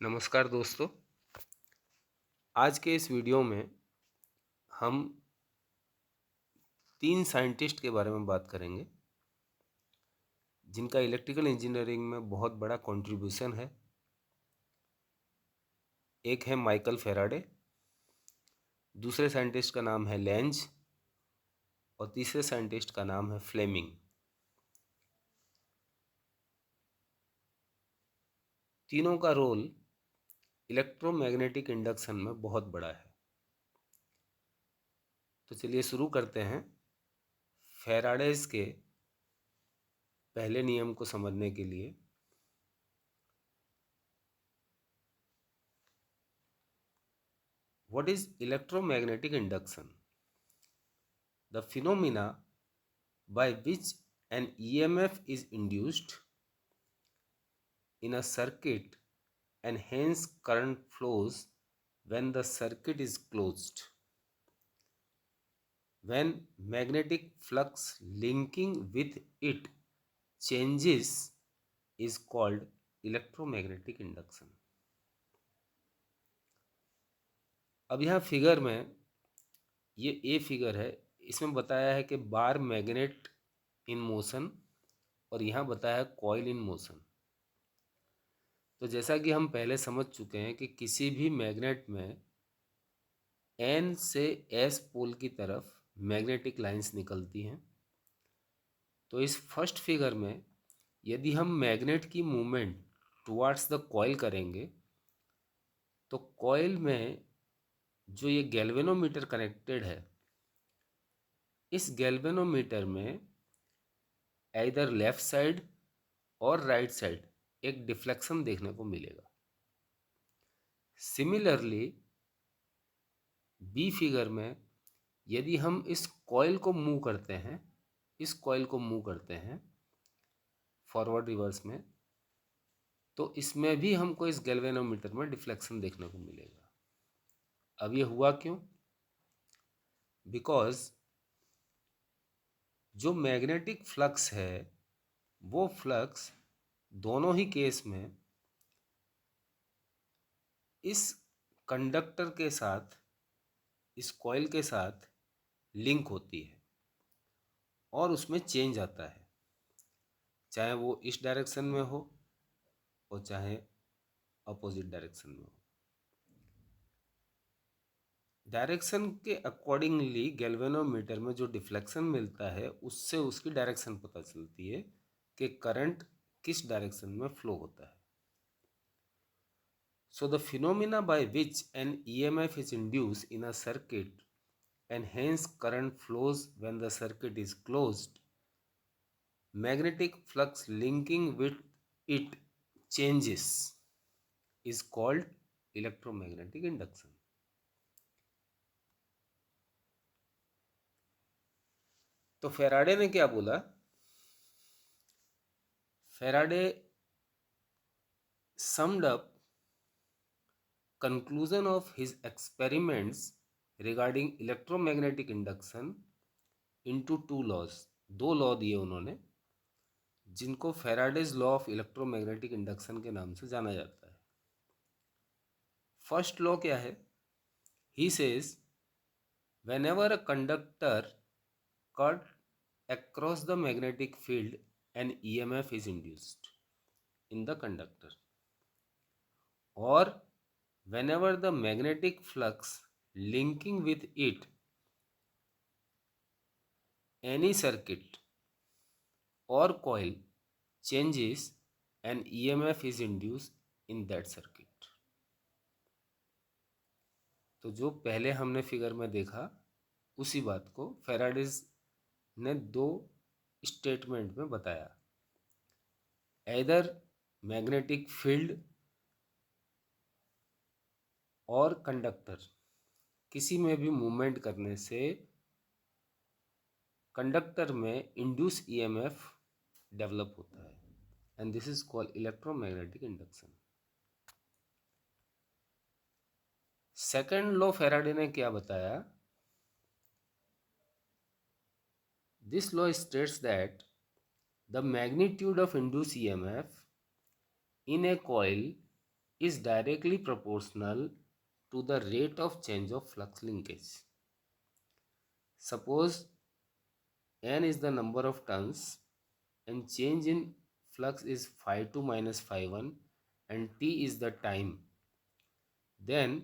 नमस्कार दोस्तों। आज के इस वीडियो में हम 3 साइंटिस्ट के बारे में बात करेंगे जिनका इलेक्ट्रिकल इंजीनियरिंग में बहुत बड़ा कंट्रीब्यूशन है। एक है माइकल फेराडे, दूसरे साइंटिस्ट का नाम है लेंज और तीसरे साइंटिस्ट का नाम है फ्लेमिंग। तीनों का रोल इलेक्ट्रोमैग्नेटिक इंडक्शन में बहुत बड़ा है। तो चलिए शुरू करते हैं फेराडेज के पहले नियम को समझने के लिए। What is electromagnetic induction? The phenomena by which an EMF is induced in a circuit and hence current flows when the circuit is closed. When magnetic flux linking with it changes is called electromagnetic induction. अब यहाँ figure में ये a figure है, इसमें बताया है कि bar magnet in motion और यहाँ बताया है कॉइल इन मोशन। तो जैसा कि हम पहले समझ चुके हैं कि किसी भी मैग्नेट में एन से एस पोल की तरफ मैग्नेटिक लाइंस निकलती हैं। तो इस फर्स्ट फिगर में यदि हम मैग्नेट की मूवमेंट टुवार्ड्स द कॉइल करेंगे तो कॉइल में जो ये गैल्वेनोमीटर कनेक्टेड है, इस गैल्वेनोमीटर में इधर लेफ्ट साइड और राइट साइड एक डिफ्लेक्शन देखने को मिलेगा। सिमिलरली बी फिगर में यदि हम इस कॉइल को मूव करते हैं, इस कॉइल को मूव करते हैं फॉरवर्ड रिवर्स में, तो इसमें भी हमको इस गैल्वेनोमीटर में डिफ्लेक्शन देखने को मिलेगा। अब ये हुआ क्यों? बिकॉज जो मैग्नेटिक फ्लक्स है वो फ्लक्स दोनों ही केस में इस कंडक्टर के साथ, इस कॉइल के साथ लिंक होती है और उसमें चेंज आता है, चाहे वो इस डायरेक्शन में हो और चाहे अपोजिट डायरेक्शन में हो। डायरेक्शन के अकॉर्डिंगली गैल्वेनोमीटर में जो डिफ्लेक्शन मिलता है उससे उसकी डायरेक्शन पता चलती है कि करंट किस डायरेक्शन में फ्लो होता है। So the phenomena by which N EMF is induced in a circuit and hence current flows when the circuit is closed, magnetic flux linking with it changes, is called electromagnetic induction. तो Faraday ने क्या बोला? Faraday summed up conclusion of his experiments regarding electromagnetic induction into two laws. दो law दिए उन्होंने जिनको Faraday's law of electromagnetic induction के नाम से जाना जाता है। फर्स्ट लॉ क्या है? He says whenever a conductor cut across the magnetic field an EMF is induced in the conductor, or whenever the magnetic flux linking with it any circuit or coil changes, an EMF is induced in that circuit. तो जो पहले हमने figure में देखा उसी बात को Faraday's ने दो स्टेटमेंट में बताया। एदर मैग्नेटिक फील्ड और कंडक्टर किसी में भी मूवमेंट करने से कंडक्टर में इंड्यूस EMF डेवलप होता है and this is called electromagnetic induction. Second law Faraday ने क्या बताया? This law states that the magnitude of induced EMF in a coil is directly proportional to the rate of change of flux linkage. Suppose n is the number of turns and change in flux is phi 2 minus phi 1 and t is the time, then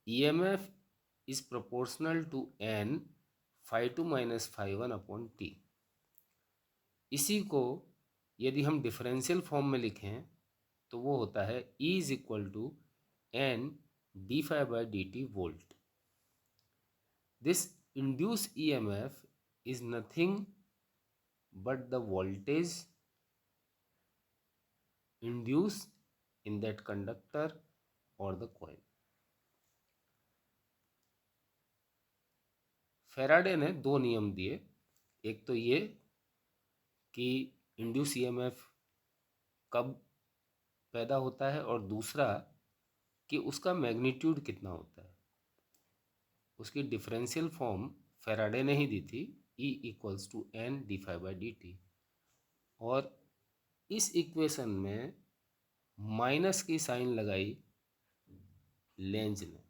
EMF is proportional to n phi 2 minus phi 1 upon t. इसी को यदि हम differential form में लिखें तो वो होता है E is equal to N d phi by d t volt. This induce EMF is nothing but the voltage induced in that conductor or the coil. Faraday ने दो नियम दिए, एक तो ये कि इंड्यूस EMF कब पैदा होता है और दूसरा कि उसका मैग्नीट्यूड कितना होता है. उसकी डिफरेंशियल फॉर्म फेराडे ने ही दी थी, E equals to N d phi by d t. और इस इक्वेशन में माइनस की साइन लगाई लेंज ने.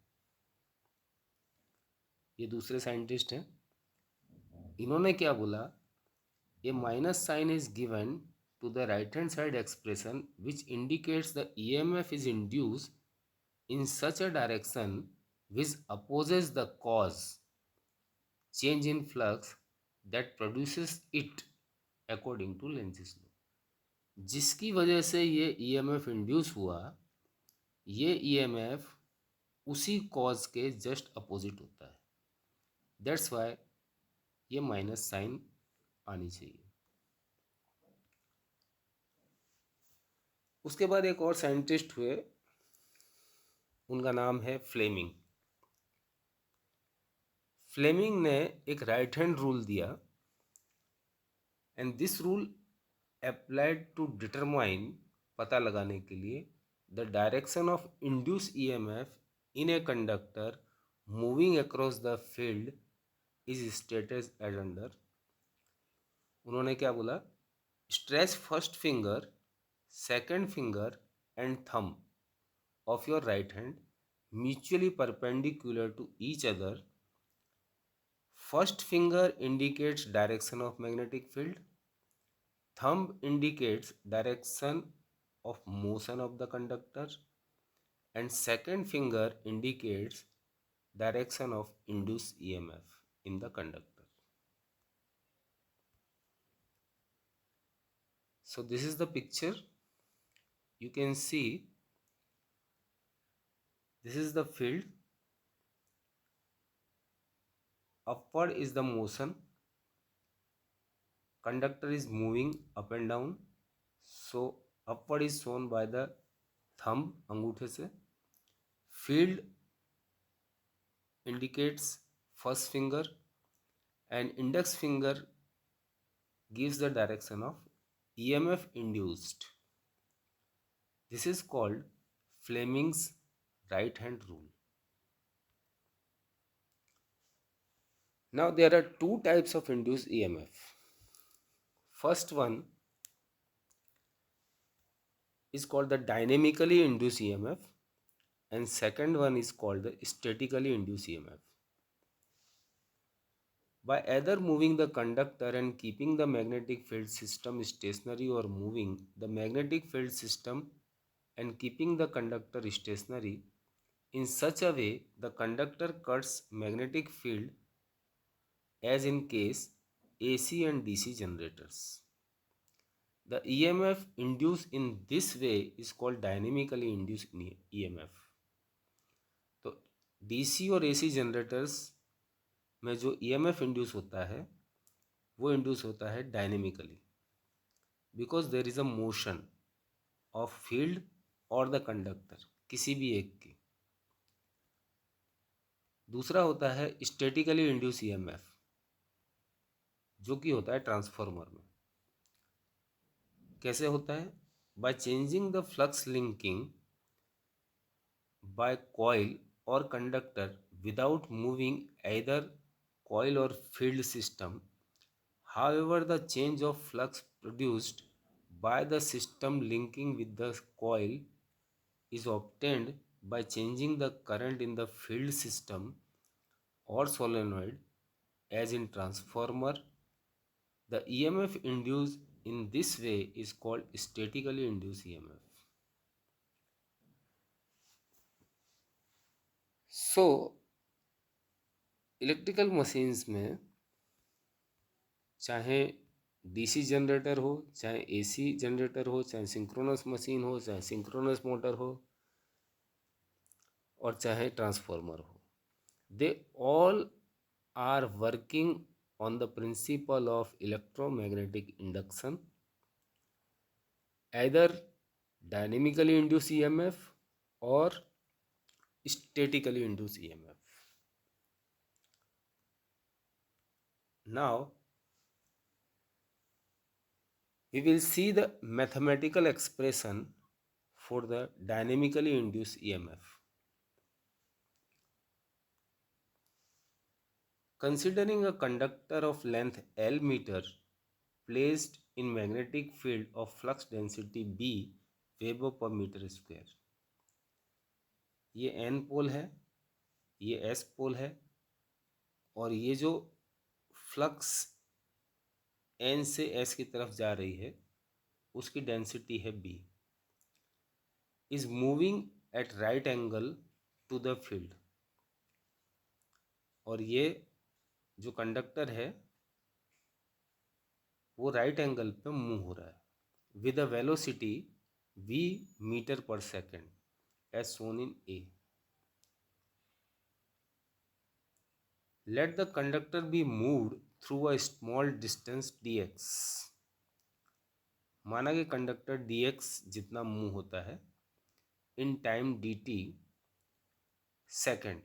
ये दूसरे साइंटिस्ट हैं. इन्होंने क्या बोला, a minus sign is given to the right hand side expression which indicates the EMF is induced in such a direction which opposes the cause change in flux that produces it according to Lenz's law. जिसकी वजह से ये EMF induce हुआ, ये EMF उसी cause के just opposite होता है. दैट्स वाई ये माइनस साइन आनी चाहिए. उसके बाद एक और साइंटिस्ट हुए, उनका नाम है फ्लेमिंग. फ्लेमिंग ने एक राइट हैंड रूल दिया and this rule applied to determine, पता लगाने के लिए, the direction of induce EMF in a conductor moving across the field is stated as under. उन्होंने क्या बोला, stretch first finger, second finger and thumb of your right hand mutually perpendicular to each other. First finger indicates direction of magnetic field, thumb indicates direction of motion of the conductor and second finger indicates direction of induced EMF in the conductor. So this is the picture. You can see this is the field, upward is the motion, conductor is moving up and down, so upward is shown by the thumb, अंगूठे से. Field indicates first finger and index finger gives the direction of EMF induced. This is called Fleming's right hand rule. Now there are two types of induced EMF. First one is called the dynamically induced EMF and second one is called the statically induced EMF. By either moving the conductor and keeping the magnetic field system stationary or moving the magnetic field system and keeping the conductor stationary in such a way the conductor cuts magnetic field, as in case AC and DC generators. The EMF induced in this way is called dynamically induced EMF. तो DC और AC generators में जो EMF induce होता है वो induce होता है dynamically, because there is a motion of field और द कंडक्टर, किसी भी एक की. दूसरा होता है स्टैटिकली इंड्यूस EMF, जो कि होता है ट्रांसफार्मर में. कैसे होता है? By changing the flux linking by coil और conductor without moving either coil or field system. However, the change of flux produced by the system linking with the coil is obtained by changing the current in the field system or solenoid as in transformer. The EMF induced in this way is called statically induced EMF. So electrical machines में चाहे DC generator हो, चाहे AC generator हो, चाहे synchronous machine हो, चाहे synchronous motor हो, और चाहे ट्रांसफार्मर हो, they all are working on the principle of electromagnetic induction, either dynamically induced EMF or statically induced EMF. Now we will see the mathematical expression for the dynamically induced EMF. Considering a conductor of length L meter placed in magnetic field of flux density B Weber per meter square. ये N पोल है, ये S पोल है, और ये जो flux N से S की तरफ जा रही है उसकी डेंसिटी है B, is moving at right angle to the field. और ये जो कंडक्टर है वो राइट एंगल पे मूव हो रहा है with a velocity v metre per second as shown in A. Let the conductor be moved through a small distance dx. माना कि कंडक्टर dx जितना मूव होता है in time dt second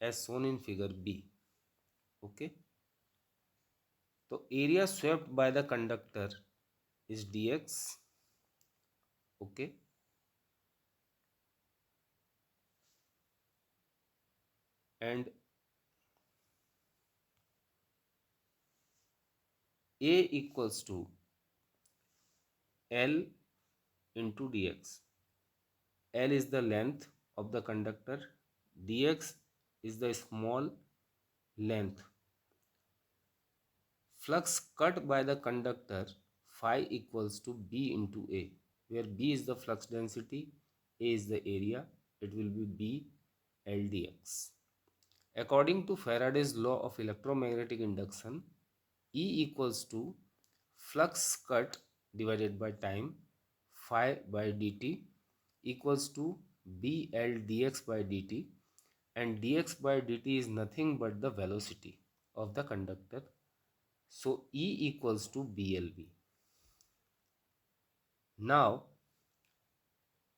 as shown in figure B. Okay, तो area swept by the conductor is dx. Okay, and A equals to L into dx. L is the length of the conductor, dx is the small length. Flux cut by the conductor phi equals to B into A, where B is the flux density, A is the area, it will be B L dx. According to Faraday's law of electromagnetic induction, E equals to flux cut divided by time phi by dt equals to BL dx by dt, and dx by dt is nothing but the velocity of the conductor. So E equals to BLV. Now,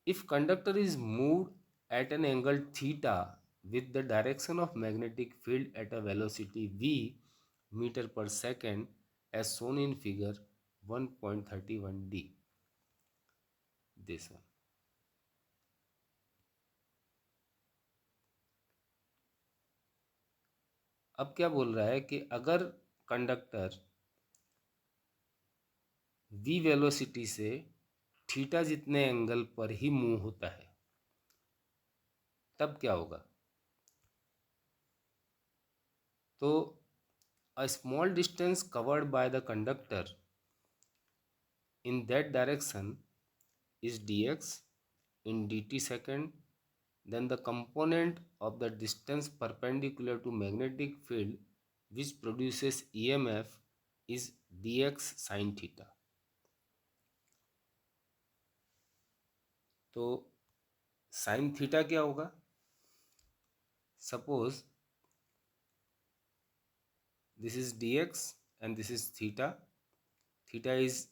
if conductor is moved at an angle theta with the direction of magnetic field at a velocity v meter per second as shown in figure 1.31d, this one. अब क्या बोल रहा है कि अगर conductor v velocity से theta जितने angle पर ही मूव होता है तब क्या होगा? तो a small distance covered by the conductor in that direction is dx in dt second, then the component of the distance perpendicular to magnetic field which produces EMF is dx sin theta. तो sin theta क्या होगा? Suppose this is dx and this is theta. Theta is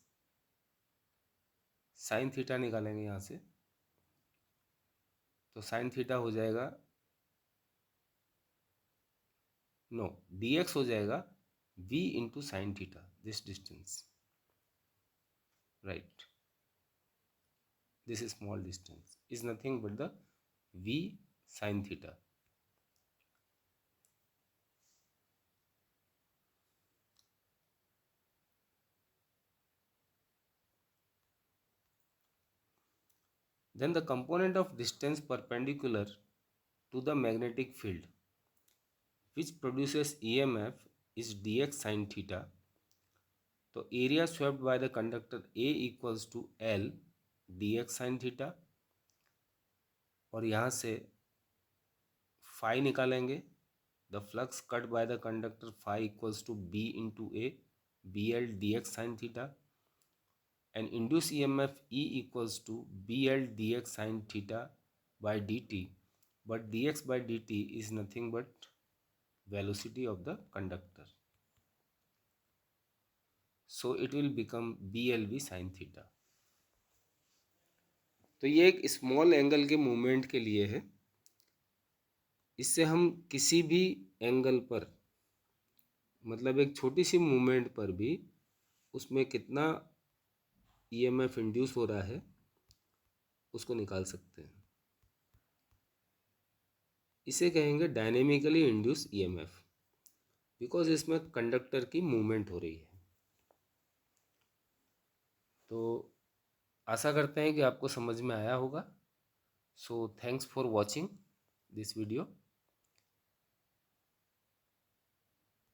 sin theta निकालेंगे यहाँ से, तो sin theta हो जाएगा, no dx हो जाएगा v into sine theta, this distance, right. This small distance is nothing but the v sin theta. Then the component of distance perpendicular to the magnetic field which produces EMF is dx sin theta. तो area swept by the conductor A equals to L dx sin theta, और यहाँ से phi निकालेंगे. The flux cut by the conductor phi equals to B into A BL dx sin theta, and induced EMF E equals to BL dx sin theta by dt, but dx by dt is nothing but velocity of the conductor, so it will become BLV sin theta. तो ये एक small angle के movement के लिए है. इससे हम किसी भी एंगल पर, मतलब एक छोटी सी मूवमेंट पर भी उसमें कितना ईएमएफ इंड्यूस हो रहा है उसको निकाल सकते हैं. इसे कहेंगे डायनेमिकली इंड्यूस ईएमएफ, बिकॉज इसमें कंडक्टर की मूवमेंट हो रही है. तो आशा करते हैं कि आपको समझ में आया होगा. So thanks for watching this video.